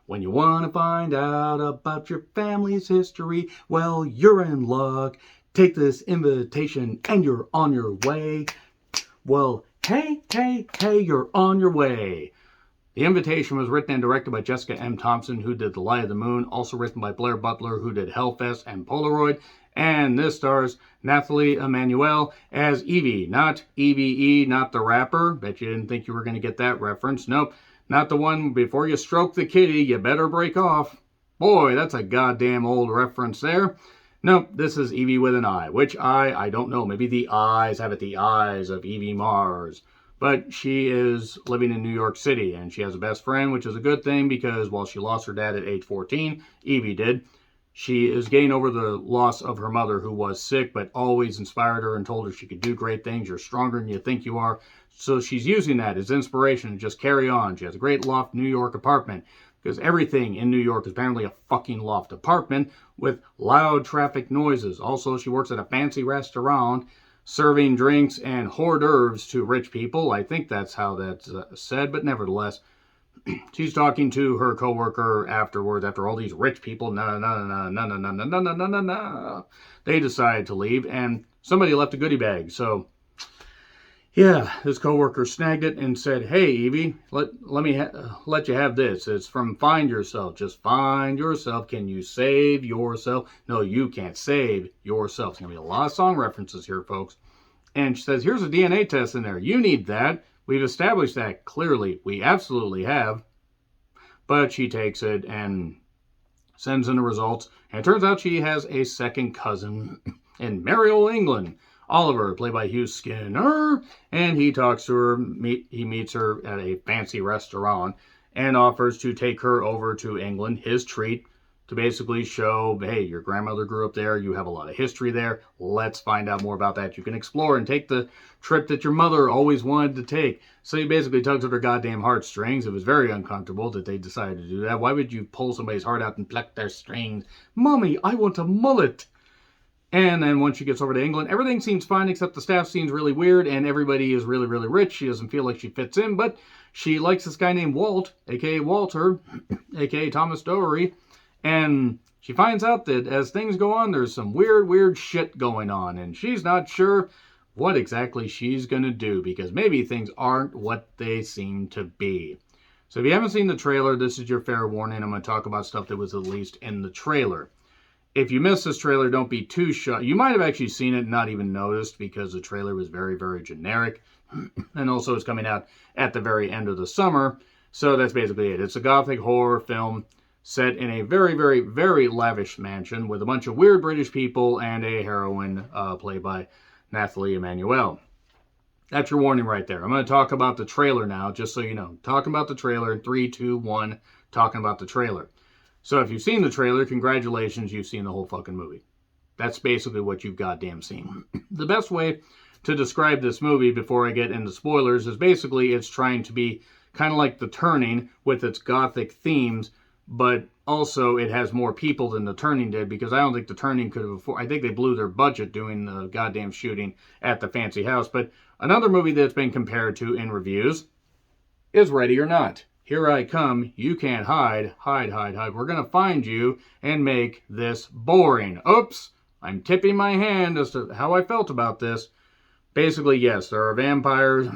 When you want to find out about your family's history, well, you're in luck. Take this invitation and you're on your way. Well, hey, you're on your way. The Invitation was written and directed by Jessica M. Thompson, who did The Light of the Moon, also written by Blair Butler, who did Hellfest and Polaroid, and this stars Nathalie Emmanuel as Evie, not EVE, not the rapper. Bet you didn't think you were going to get that reference. Nope, not the one before you stroke the kitty, you better break off. Boy, that's a goddamn old reference there. Nope, this is Evie with an I, which I don't know. Maybe the eyes have it, the eyes of Evie Mars. But she is living in New York City, and she has a best friend, which is a good thing because while she lost her dad at age 14, Evie did, she is getting over the loss of her mother, who was sick, but always inspired her and told her she could do great things. You're stronger than you think you are. So she's using that as inspiration to just carry on. She has a great loft New York apartment, because everything in New York is apparently a fucking loft apartment with loud traffic noises. Also, she works at a fancy restaurant serving drinks and hors d'oeuvres to rich people. I think that's how that's said, but nevertheless, she's talking to her coworker afterwards, after all these rich people, they decide to leave, and somebody left a goodie bag. So, yeah, his coworker snagged it and said, "Hey, Evie, let me let you have this. It's from Find Yourself. Just find yourself. Can you save yourself? No, you can't save yourself." It's going to be a lot of song references here, folks. And she says, "Here's a DNA test in there. You need that. We've established that clearly. We absolutely have." But she takes it and sends in the results. And it turns out she has a second cousin in merry old England. Oliver, played by Hugh Skinner, and he talks to her. He meets her at a fancy restaurant and offers to take her over to England, his treat, to basically show, hey, your grandmother grew up there, you have a lot of history there, let's find out more about that. You can explore and take the trip that your mother always wanted to take. So he basically tugs at her goddamn heartstrings. It was very uncomfortable that they decided to do that. Why would you pull somebody's heart out and pluck their strings? Mommy, I want a mullet. And then once she gets over to England, everything seems fine except the staff seems really weird and everybody is really, really rich. She doesn't feel like she fits in, but she likes this guy named Walt, a.k.a. Walter, a.k.a. Thomas Dowery. And she finds out that as things go on, there's some weird shit going on. And she's not sure what exactly she's going to do because maybe things aren't what they seem to be. So if you haven't seen the trailer, this is your fair warning. I'm going to talk about stuff that was at least in the trailer. If you missed this trailer, don't be too shocked. You might have actually seen it and not even noticed because the trailer was very, very generic. And also it's coming out at the very end of the summer. So that's basically it. It's a gothic horror film set in a very, very, very lavish mansion with a bunch of weird British people and a heroine played by Nathalie Emmanuel. That's your warning right there. I'm going to talk about the trailer now, just so you know. Talking about the trailer in 3, 2, 1, talking about the trailer. So if you've seen the trailer, congratulations, you've seen the whole fucking movie. That's basically what you've goddamn seen. The best way to describe this movie before I get into spoilers is basically it's trying to be kind of like The Turning with its gothic themes, but also it has more people than The Turning did because I don't think The Turning could have afforded. I think they blew their budget doing the goddamn shooting at the fancy house. But another movie that's been compared to in reviews is Ready or Not. Here I come, you can't hide. We're going to find you and make this boring. Oops, I'm tipping my hand as to how I felt about this. Basically, yes, there are vampires,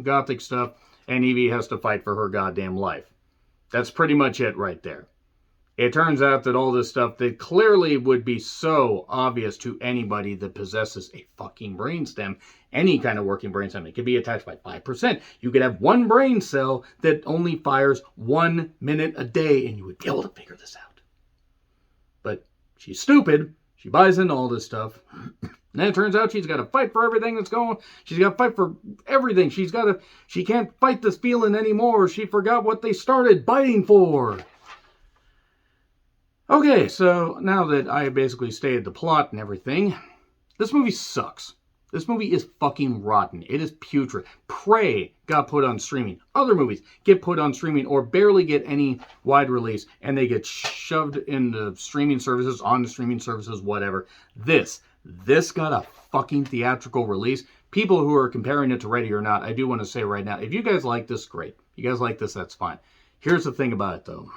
gothic stuff, and Evie has to fight for her goddamn life. That's pretty much it right there. It turns out that all this stuff that clearly would be so obvious to anybody that possesses a fucking brainstem, any kind of working brainstem, it could be attached by 5%. You could have one brain cell that only fires 1 minute a day and you would be able to figure this out. But she's stupid. She buys into all this stuff. And then it turns out she's got to fight for everything that's going. She's got to fight for everything. She can't fight this feeling anymore. She forgot what they started fighting for. Okay, so now that I basically stated the plot and everything, this movie sucks. This movie is fucking rotten. It is putrid. Prey got put on streaming. Other movies get put on streaming or barely get any wide release, and they get shoved into streaming services, on the streaming services, whatever. This got a fucking theatrical release. People who are comparing it to Ready or Not, I do want to say right now, if you guys like this, great. If you guys like this, that's fine. Here's the thing about it, though.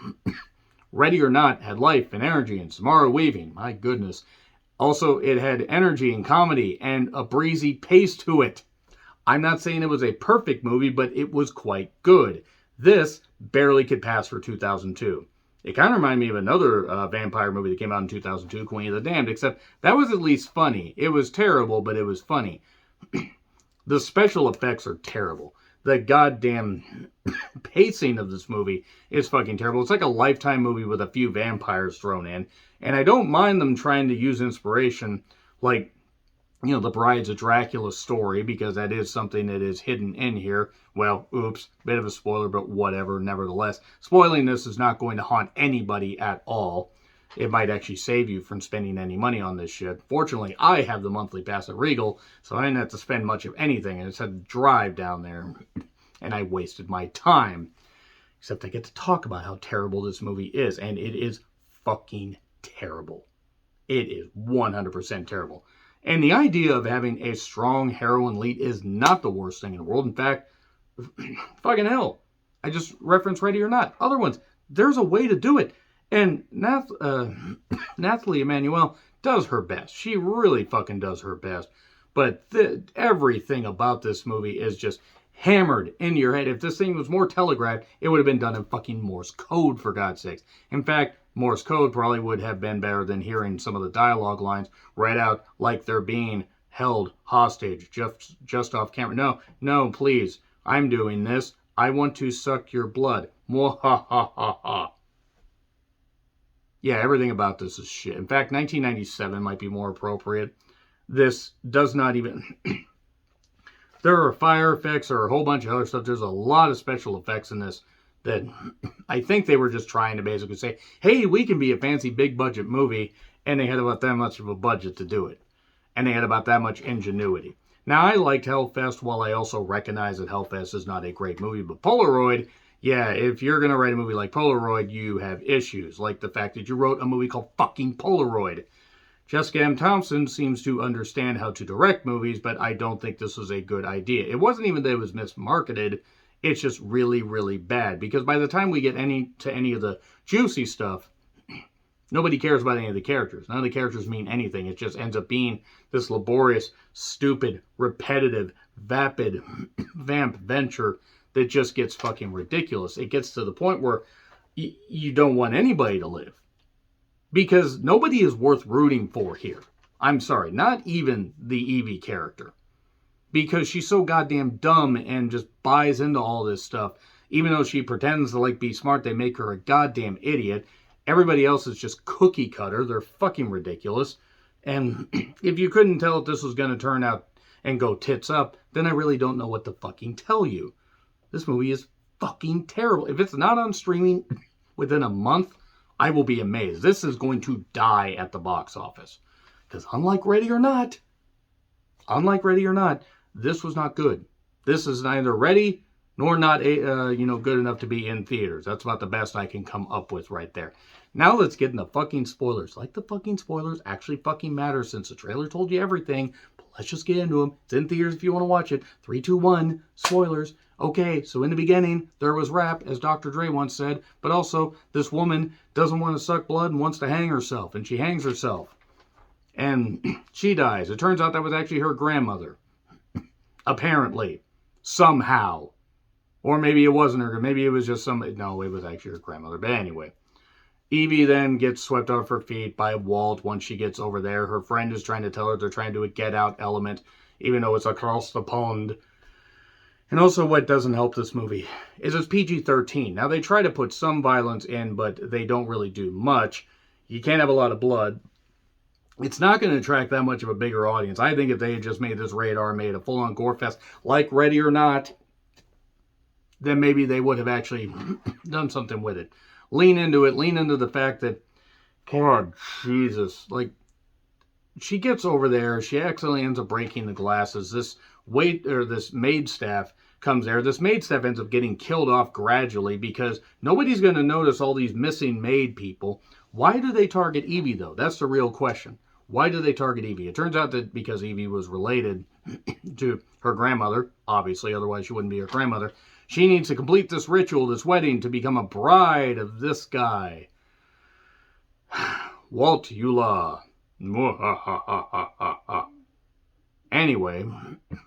Ready or Not had life and energy and Samara Weaving. My goodness. Also, it had energy and comedy and a breezy pace to it. I'm not saying it was a perfect movie, but it was quite good. This barely could pass for 2002. It kind of reminded me of another vampire movie that came out in 2002, Queen of the Damned, except that was at least funny. It was terrible, but it was funny. The special effects are terrible. The goddamn pacing of this movie is fucking terrible. It's like a Lifetime movie with a few vampires thrown in. And I don't mind them trying to use inspiration like, you know, The Bride's a Dracula story, because that is something that is hidden in here. Well, oops, bit of a spoiler, but whatever, nevertheless. Spoiling this is not going to haunt anybody at all. It might actually save you from spending any money on this shit. Fortunately, I have the monthly pass at Regal, so I didn't have to spend much of anything. I just had to drive down there, and I wasted my time. Except I get to talk about how terrible this movie is, and it is fucking terrible. It is 100% terrible. And the idea of having a strong heroine lead is not the worst thing in the world. In fact, fucking hell, I just referenced Ready or Not. Other ones, there's a way to do it. And Nathalie Emmanuel does her best. She really fucking does her best. But everything about this movie is just hammered into your head. If this thing was more telegraphed, it would have been done in fucking Morse code, for God's sakes. In fact, Morse code probably would have been better than hearing some of the dialogue lines read out like they're being held hostage just off camera. No, please. I'm doing this. I want to suck your blood. Mwahahaha. Yeah, everything about this is shit. In fact, 1997 might be more appropriate. This does not even... There are fire effects, there are a whole bunch of other stuff. There's a lot of special effects in this that I think they were just trying to basically say, hey, we can be a fancy big budget movie, and they had about that much of a budget to do it. And they had about that much ingenuity. Now, I liked Hellfest, while I also recognize that Hellfest is not a great movie, but Polaroid, yeah, if you're going to write a movie like Polaroid, you have issues, like the fact that you wrote a movie called fucking Polaroid. Jessica M. Thompson seems to understand how to direct movies, but I don't think this was a good idea. It wasn't even that it was mismarketed, it's just really, really bad, because by the time we get to any of the juicy stuff, nobody cares about any of the characters. None of the characters mean anything. It just ends up being this laborious, stupid, repetitive, vapid vamp venture that just gets fucking ridiculous. It gets to the point where you don't want anybody to live. Because nobody is worth rooting for here. I'm sorry, not even the Evie character. Because she's so goddamn dumb and just buys into all this stuff. Even though she pretends to like be smart, they make her a goddamn idiot. Everybody else is just cookie cutter. They're fucking ridiculous. And if you couldn't tell if this was going to turn out and go tits up, then I really don't know what to fucking tell you. This movie is fucking terrible. If it's not on streaming within a month, I will be amazed. This is going to die at the box office. Because unlike Ready or Not, this was not good. This is neither ready nor not good enough to be in theaters. That's about the best I can come up with right there. Now let's get into fucking spoilers. Like the fucking spoilers actually fucking matter, since the trailer told you everything. But let's just get into them. It's in theaters if you want to watch it. 3, 2, 1, spoilers. Okay, so in the beginning, there was rap, as Dr. Dre once said, but also this woman doesn't want to suck blood and wants to hang herself, and she hangs herself. And she dies. It turns out that was actually her grandmother. Apparently. Somehow. Or maybe it wasn't her. Maybe it was just no, it was actually her grandmother. But anyway. Evie then gets swept off her feet by Walt once she gets over there. Her friend is trying to tell her they're trying to do a get out element, even though it's across the pond. And also what doesn't help this movie is it's PG-13. Now they try to put some violence in, but they don't really do much. You can't have a lot of blood. It's not going to attract that much of a bigger audience. I think if they had just made this rated R, made a full-on gore fest like Ready or Not, then maybe they would have actually done something with it. Lean into it. Lean into the fact that, God, Jesus, like, she gets over there. She accidentally ends up breaking the glasses. This maid staff comes there. This maid staff ends up getting killed off gradually because nobody's going to notice all these missing maid people. Why do they target Evie, though? That's the real question. Why do they target Evie? It turns out that because Evie was related to her grandmother, obviously, otherwise she wouldn't be her grandmother. She needs to complete this ritual, this wedding, to become a bride of this guy. Walt Eula. Anyway,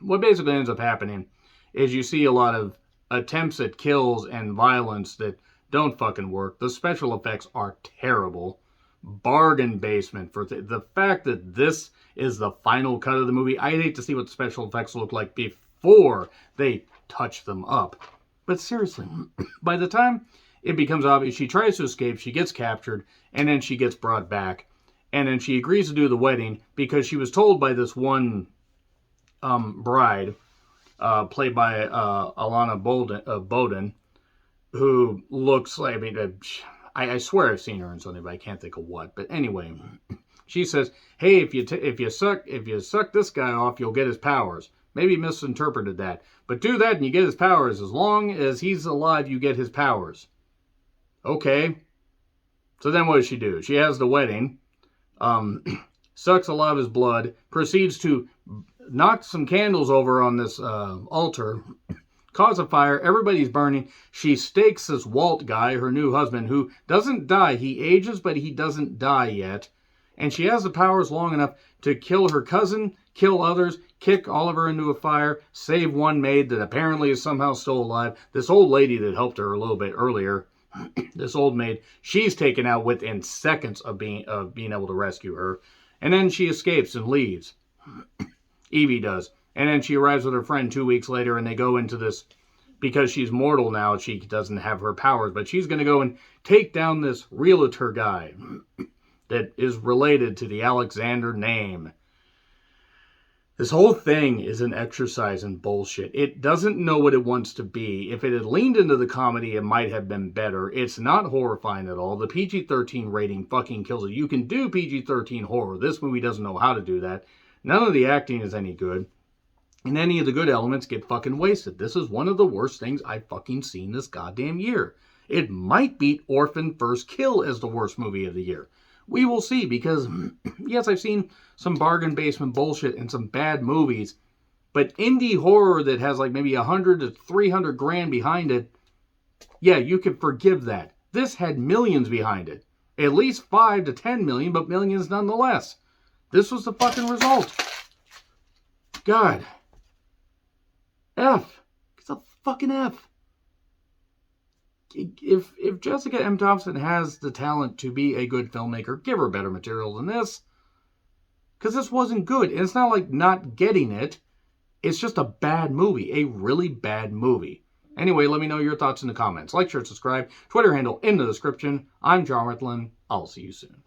what basically ends up happening is you see a lot of attempts at kills and violence that don't fucking work. The special effects are terrible. Bargain basement for the fact that this is the final cut of the movie. I'd hate to see what the special effects look like before they touch them up. But seriously, by the time it becomes obvious, she tries to escape, she gets captured, and then she gets brought back. And then she agrees to do the wedding because she was told by this one bride, played by Alana Bowden, who looks like, I swear I've seen her in something, but I can't think of what. But anyway, she says, "Hey, if you suck this guy off, you'll get his powers." Maybe misinterpreted that, but do that and you get his powers. As long as he's alive, you get his powers. Okay. So then what does she do? She has the wedding, sucks a lot of his blood, proceeds to knock some candles over on this altar, cause a fire, everybody's burning. She stakes this Walt guy, her new husband, who doesn't die. He ages, but he doesn't die yet. And she has the powers long enough to kill her cousin, kill others, kick Oliver into a fire, save one maid that apparently is somehow still alive. This old lady that helped her a little bit earlier, this old maid, she's taken out within seconds of being able to rescue her. And then she escapes and leaves. Evie does. And then she arrives with her friend 2 weeks later, and they go into this, because she's mortal now, she doesn't have her powers, but she's going to go and take down this realtor guy that is related to the Alexander name. This whole thing is an exercise in bullshit. It doesn't know what it wants to be. If it had leaned into the comedy, it might have been better. It's not horrifying at all. The PG-13 rating fucking kills it. You can do PG-13 horror. This movie doesn't know how to do that. None of the acting is any good. And any of the good elements get fucking wasted. This is one of the worst things I've fucking seen this goddamn year. It might beat Orphan First Kill as the worst movie of the year. We will see, because, yes, I've seen some bargain basement bullshit and some bad movies, but indie horror that has like maybe 100 to 300 grand behind it, yeah, you could forgive that. This had millions behind it. At least 5 to 10 million, but millions nonetheless. This was the fucking result. God. F. It's a fucking F. If Jessica M. Thompson has the talent to be a good filmmaker, give her better material than this. Because this wasn't good. And it's not like not getting it. It's just a bad movie. A really bad movie. Anyway, let me know your thoughts in the comments. Like, share, subscribe. Twitter handle in the description. I'm John Ritlin. I'll see you soon.